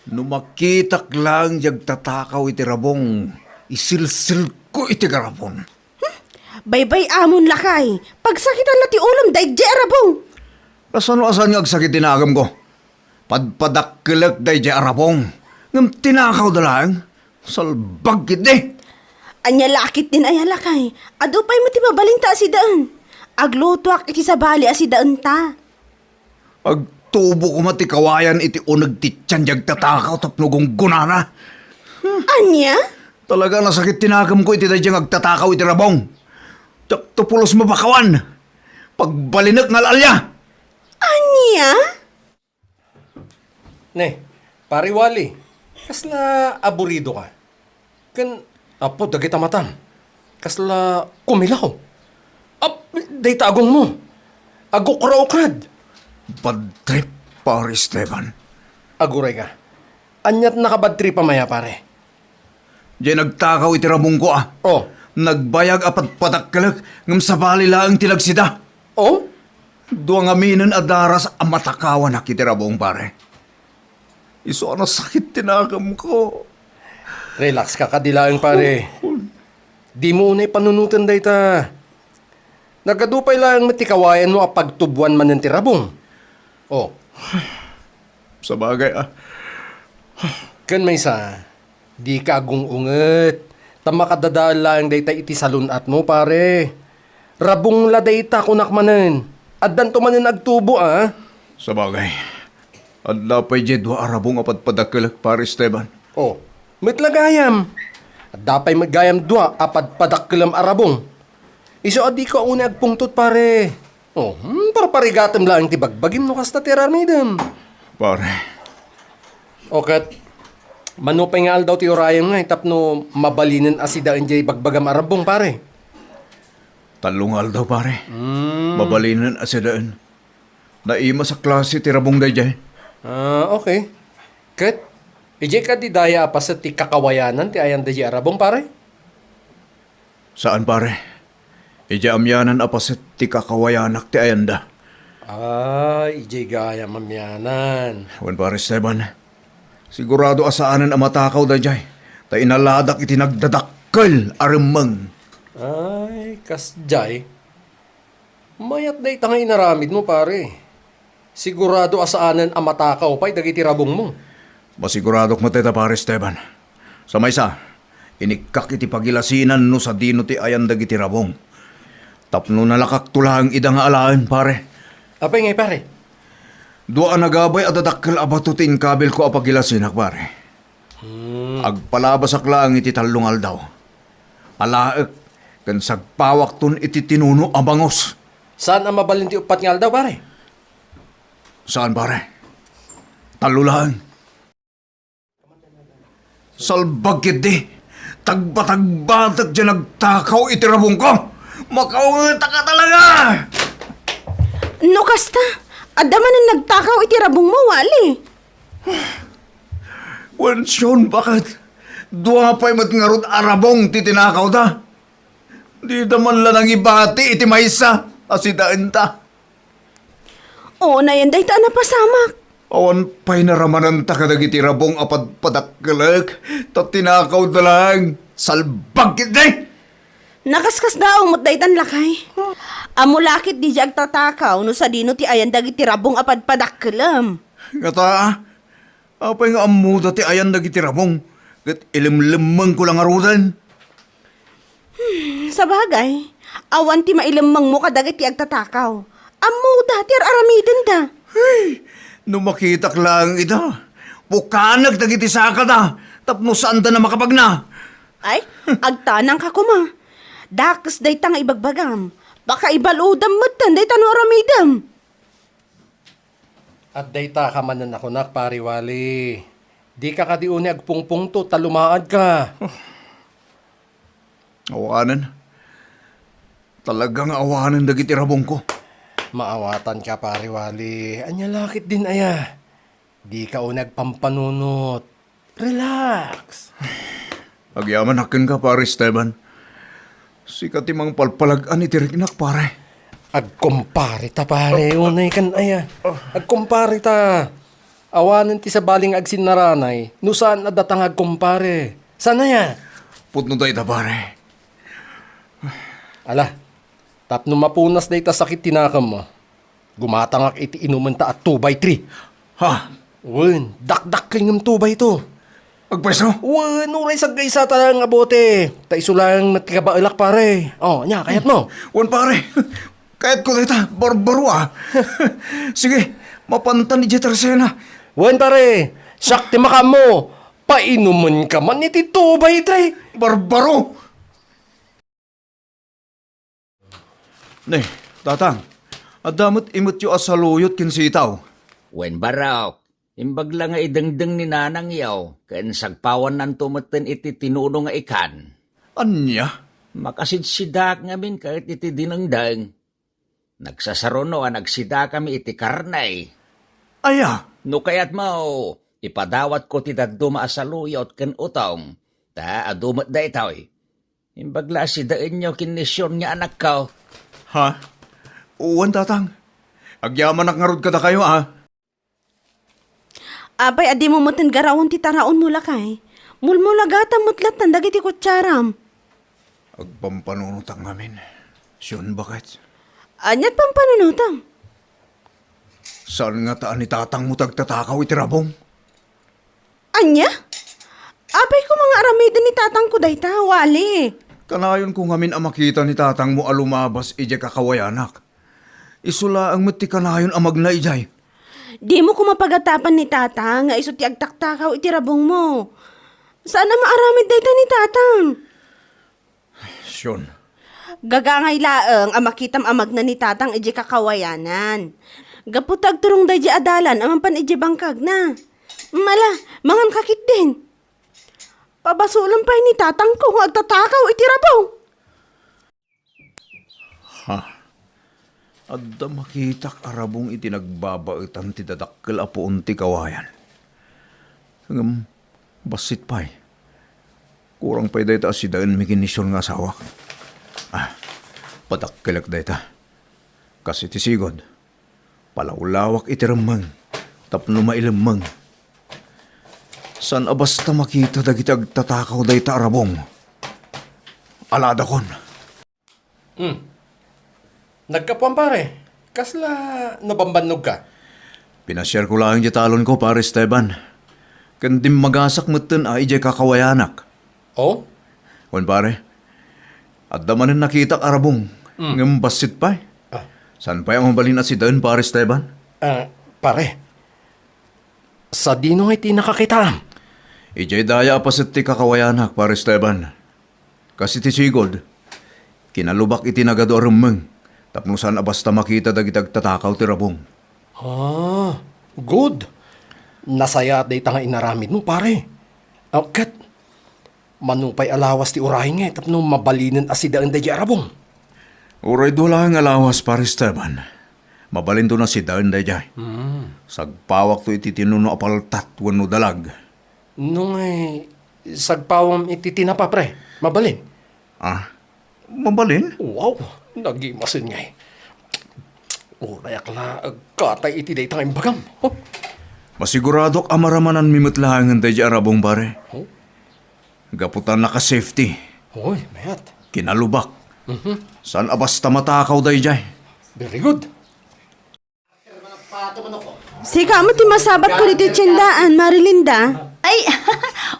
Numakitak lang jag tatakaw iti rabong. Isilsil ko iti garapon. Baybay amon lakay. Pagsakitan na ti ulam daig di arabong. Kasano-asan nga agsakit tinagam ko? Padpadakkelek day di arabong. Ngam tinakaw dalang. Salbag gidi. Anya lakit din ay lakay. Adupay mo ti mabalinta si daan. Aglutuak iti sabali asi daan ta. Agtubo ko mati kawayan iti unag ti tiyan jag tatakaw tapnugong gunana. Anya? Talaga nasakit tinagam ko iti dadyang agtatakaw iti rabong. Tsak tupulos mabakawan. Pagbalinak nga lalya. Anya? Ne, pariwali. Kasla aburido ka. Kan, apo, dagit amatam. Kasla kumilaw. Day tagong mo. Agok raokrad. Bad trip, pare Esteban. Aguray ka. Anyat nakabad trip pa maya, pare. Diyan nagtakaw iti rabong ko Oh. Nagbayag apat patakkalak ngam sabali lang tilagsida. Oh? Duang aminan adaras ang matakawan na kiti rabong pare. Iso ano sakit tinakam ko. Relax ka kadilaang, pare. Di mo unay panunutan day ta. Nagadupay lang matikawayan mo apagtubuan man ng tirabong. Oh. Sa bagay Kan may sa, di ka agungunget. Tama kadadaan lang dayta iti salunat mo, pare. Rabong la dayta kunak manen. Addan to manen agtubo, Sa bagay. Adla pa'y jedwa arabong apat padakkalak pare Esteban. Oh, mitlagayam. Adapay magayam dua apad padakkelam arabong. Iso adi ka una agpungtot, pare. Oh, para parigatem lang ti bagbagim no kasta ti aramidem. Pare. Okay. Manupay nga daw ti orayam nga, tapno mabalinin asida enjay bagbagam arabong, pare. Talungal daw pare. Mabalinan asidaan. Naima sa klase ti rabong dayjay. Okay. Kat, ijay ka di daya pa sa ti kakawayanan ti ayan di arabong, pare? Saan pare? Ija amyanan apasit ti kakawayanak ti ayanda. Ijay gaya mamyanan. Wan pare Esteban. Sigurado asaanan ang matakaw dayjay. Ta inaladak iti nagdadakkel arimang. Ay, kasjay. Mayat day tanga inaramid mo, pare. Sigurado asaanan ang matakaw pa'y dagiti rabong mo. Masiguradok mateta pare Esteban. Sa maysa, inikak iti pagilasinan no sa dino ti ayan dagiti rabong. Tapno nalakak tulang ida nga alaan pare. Apay ngay, pare? Dua nagabay at adakkel abatutin kabil ko apagilasinak pare. Agpalabas aklang iti talungal daw. Alaek, kan sagpawak tun iti tinuno abangos. Saan ang mabalin ti upat ngal daw, pare? Saan pare? Talulaan. Salbagit di. Tagbatagbatag dyan nagtakaw iti rabong ko. Makaungita ka talaga! No kasta. Adaman ang nagtakaw iti rabong mo, wali. Wensyon, bakit? Dua pa'y matngarot arabong titinakaw ta. Di daman lang ang ibati iti maysa. Asidaan ta. Oo na yan, dahil na pasamak. Awan pa'y naramanan ta kadag iti rabong apad padakkalak. Tatinakaw na lang. Salbag iti! Nakaskas daw mo't daytan lakay. Amulakit di jag tatakaw no sa dino ti ayan dagiti rabong apad padakkelam. Ngata, apay nga amuda ti ayan dagiti rabong. Kat ilimlimang ko lang arudan. Sa bagay, awan ti mailamang mo kadagiti agtatakaw. Amuda ti aramiden da. Hey, numakitak lang ita. Bukanag dagiti saka ta. Tapno saan ta na makapagna. Ay, agtanang ka kuma. Dakas dayta nga ibagbagam. Baka ibaludam matan dayta no aramidam. At dayta ka manan ako nak, pariwali. Di ka kadiuni agpungpung to, talumaad ka. Awanan. Talagang awanan dagiti rabong ko. Maawatan ka, pariwali. Anya lakit din, aya. Di ka unag pampanunot. Relax. Agyaman akin ka, pare Esteban. Sikat imang palpalagan iti rignak, pare. Agkumpare ta, pare. Unay kan, aya. Agkumpare ta. Awanan ti sa baling agsin naranay, no saan na datangag kumpare. Sana ya? Putno dayta pare. Ala, tapno mapunas dayta sakit tinakam mo. Gumatangak iti inuman ta at 2x3. Ha? Wen, dakdak kayong 2x2. Agpeso? Wen, uray sagay sa talang abote. Ta iso lang natikabaalak pare. Oh, nya, kayat mo. Wan pare. Kahit ko dayta, barbaro ah. Sige, mapantan ni Jetersena. Wen pare, sakti makam mo. Painuman ka man iti 2x3. Barbaro! Ne, tatang. Adamot imot yu asaluyot kinsitaw. Wen barok, imbag lang nga idengdeng ni nanang yaw, ken sagpawan nan tumeten iti tinuno nga ikan. Anya? Makasidsidak ngamin kahit iti dinengdeng. Nagsasaruno ang nagsida kami iti karnay. Aya? No kayat mo, ipadawat ko ti daduma asaluyot ken utong. Ta adumat da itaw. Imbag la sidaan nyo kinisyon nga anak ko. Ha? Uwan tatang. Agyaman ngarod kada kayo ah. Abay, adi mo moten garawon ti taraon mo lakay. Mulmulagata mutlat ng dagiti kutsaram. Agpampanunutang ngamin. Siyon bakit? Anyat pang panunutam. Saan nga taan ni tatang mo tagtatakaw itirabong? Anya? Abay ko mga aramidin ni tatang ko dayta, wali. Kanayon kung ngamin ang makita ni tatang mo alumabas ije kakawayanak. Isula ang mati kanayon amag na ijay. Di mo ko mapagatapan ni tatang nga iso ti agtaktakaw itirabong mo. Sana maaramid dayta ni tatang. Siyon. Gagangay laeng ang makitam amag na ni tatang ije kakawayanan. Gaputag turong dayji adalan amang pan ije bangkag na. Mala, mangan kakit din. Pabasulan pa ni tatang ko kung agtatakaw itirabaw. Ha? Adda makitak arabong itinagbabaitan ti dadakkel apo unti kawayan. Hanggang basit pa'y. Kurang pa'y dayta si daan mikinisyon nga sawak. Ah, padakkelak dayta. Kasi ti sigod, palawlawak itiramang, tapno mailamang. San abasta makita dagiti agtatakaw dayta arabong? Alada kon. Nagkapuan pare. Kasla nabambanog ka. Pinasyar ko lang di talon ko, pare Esteban. Kandim magasak meten ay di kakawayanak. Oh? Wan pare, at damanin nakita arabong. Ngam basit pa. Ah. San pa yung mabalin at si Dan, pare Esteban? Pare. Sa dino iti nakakitam. Ijay daya apasit ti kakawayanak, pare Esteban. Kasi ti sigod, kinalubak iti nagado arumeng. Tapno saan abasta makita dagitag tatakaw ti rabong. Ah, good. Nasaya at dayta nga inaramid mo, pare. Kat, manupay alawas ti urahin nga, tapno mabalinin asidaan day arabong. Uray dola ang alawas, pare Esteban. Mabalin na si Dan dayjay. Sagpawak to iti tinuno apaltat wano dalag. Nung sagpawam iti tinapa, pre. Mabalin. Ah, mabalin? Wow, nagimasin nga Urayak la, katay iti day tanging bagam. Oh. Masiguradok amaramanan mimutlahangan tayo di arabong pare. Oh. Gaputan naka-safety. Hoy, mayat. Kinalubak. San abasta matakaw tayo di? Very good. Sika mo ti masabat ko dito tiyandaan, Marilinda. Ay,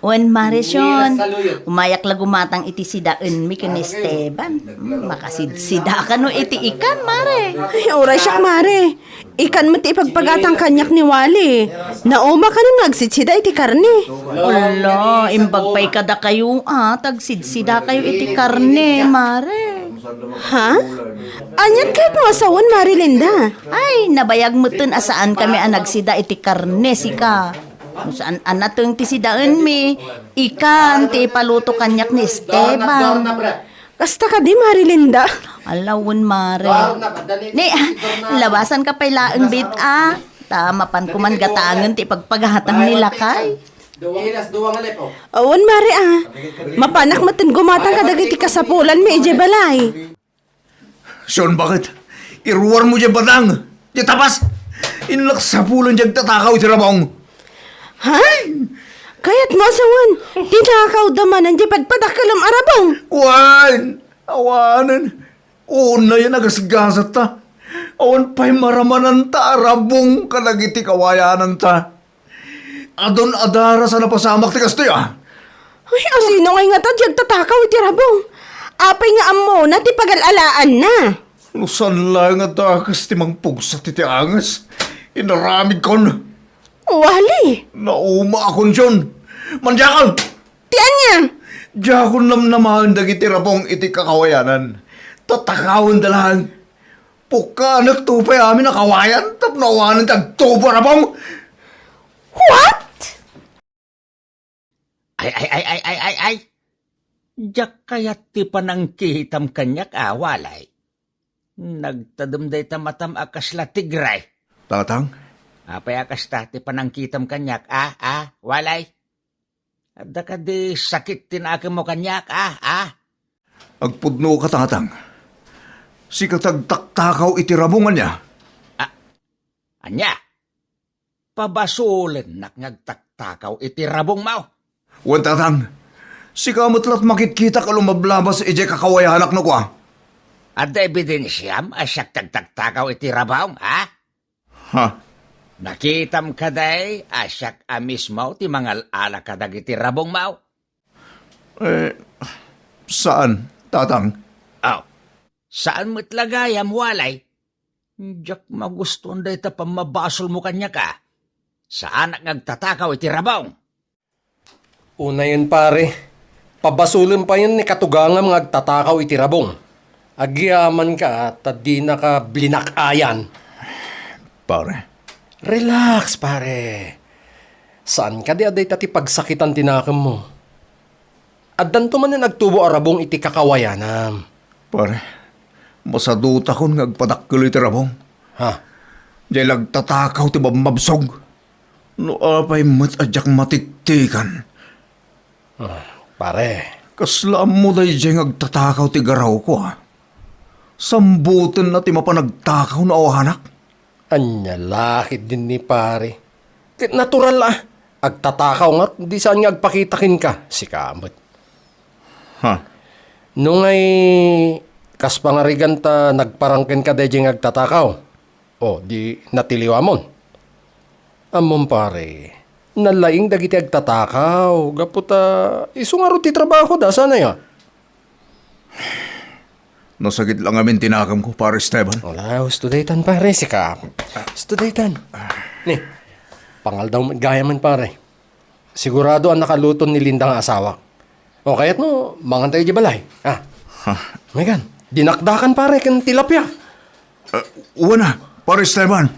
wan Marisyon. Umayak la gumatang iti sidaan mi ken Esteban. Makasid-sida ka no iti ikan, Mare. Ay, oray siyak, Mare. Ikan mo ti ipagpagatang kanyak ni Wally. Nauma ka nang nagsitsida iti karne. Ulo, imbagpay kada kayo, tagsidsida kayo iti karne, Mare. Ha? Anyat kahit mo asawan, Marilinda. Ay, nabayag mo tun asaan kami ang nagsida iti karne, sika. Kung saan anatong ti sidaan mi, ikan ti paluto kanyak ni Esteban. Kasta ka di, Marilinda. Alawon, Mare. Ni, labasan ka pa'y laang bit, Tama pan kuman gatangan ti pagpaghatang nila kay. Awan, Mari, Mapanak matin gumatang kadagiti kasapulan mi ije balay. Sean, bakit? Iruwar mo dyan batang! Di tapas! Inlak sa pulon dyan tatakaw iti rabong! Ha? Kaya't mo asawan, tinakaw daman ang jipad padakalam arabong. Wan! Awanan! Una yan agasgasat ta. Awan pa'y maramanan ta, arabong kalagiti kawayanan ta. Adon adara sa napasamak ti kastoy ah. Ay, asino ngay nga tadyag tatakaw iti rabong. Apay nga amo na ti pagalalaan na. Lusan lang at akas ti mangpugsa ti angas. Inaramid kon. Wali. Nauma akon dyan. Manjakal! Tiyan niya. Diyakon namnamahan dagiti rabong iti kakawayanan. Tatakawin dalahan. Puka nagtupay amin na kawayan. Tapnawanan tagtupa rabong. What? Ay. Diyak kayat ti panangkihitam kanyak awalay. Nagtadum day tamatam akas la tigray. Tatang, Apay akas ta ti panangkitam kanyak walay. Adda ka di sakit tinake mo kanyak agpudno ka tatang. Si katagtaktakaw iti rabungan niya. Anya, pabasulen nak ngagtaktakaw iti rabong mau. Wan tatang, si kamutlat makikita ka lumablabas ije kakawayanak no kwa. Adda ebidensyam asyak tagtaktakaw iti rabong Ha? Nakitam kaday asyak amismaw ti mangal ala kadag iti rabong mau. Saan, tatang? Saan mo't lagayam walay? Diyak magustuhan day ta pamabasol mo kanya ka. Saan ngagtatakaw iti rabong? Una yun pare, pabasulin pa yun ni katugangam ngagtatakaw iti rabong. Agyaman ka at di na ka blinakayan. Pare, Relax pare. Saan ka di aday tati pagsakitan tinakam mo? Addan to man na nagtubo arabong iti kakawayanam. pare, masaduta kon ngagpadakkel iti rabong. Ha? Diyay lagtatakaw ti mabsog. No apay mat adyak matiktikan. Pare, Kaslam mo day diyay ngagtatakaw ti garaw ko Sambutin na ti mapanagtakaw na awanak. anya lakit din ni pare. Kit natural agtatakaw nga, di saan nga agpakitakin ka, si kamot. Ha? Nung ay kas pangarigan ta nagparangken ka dayjeng agtatakaw. O, di natiliwamon. Amon pare, nalaing dagiti agtatakaw. Gaputa, isungaro ti trabaho da, sana ya? Nasagit lang amin tinakam ko, pare Esteban. Wala, studaytan pare, si kamot. Studaytan. Ni, pangal daw gaya man pare. Sigurado ang nakaluton ni Linda nga asawa. O, kaya't no, mangantay di balay. Megan, dinakdakan pare, kan tilapia. Uwan na, pare Esteban.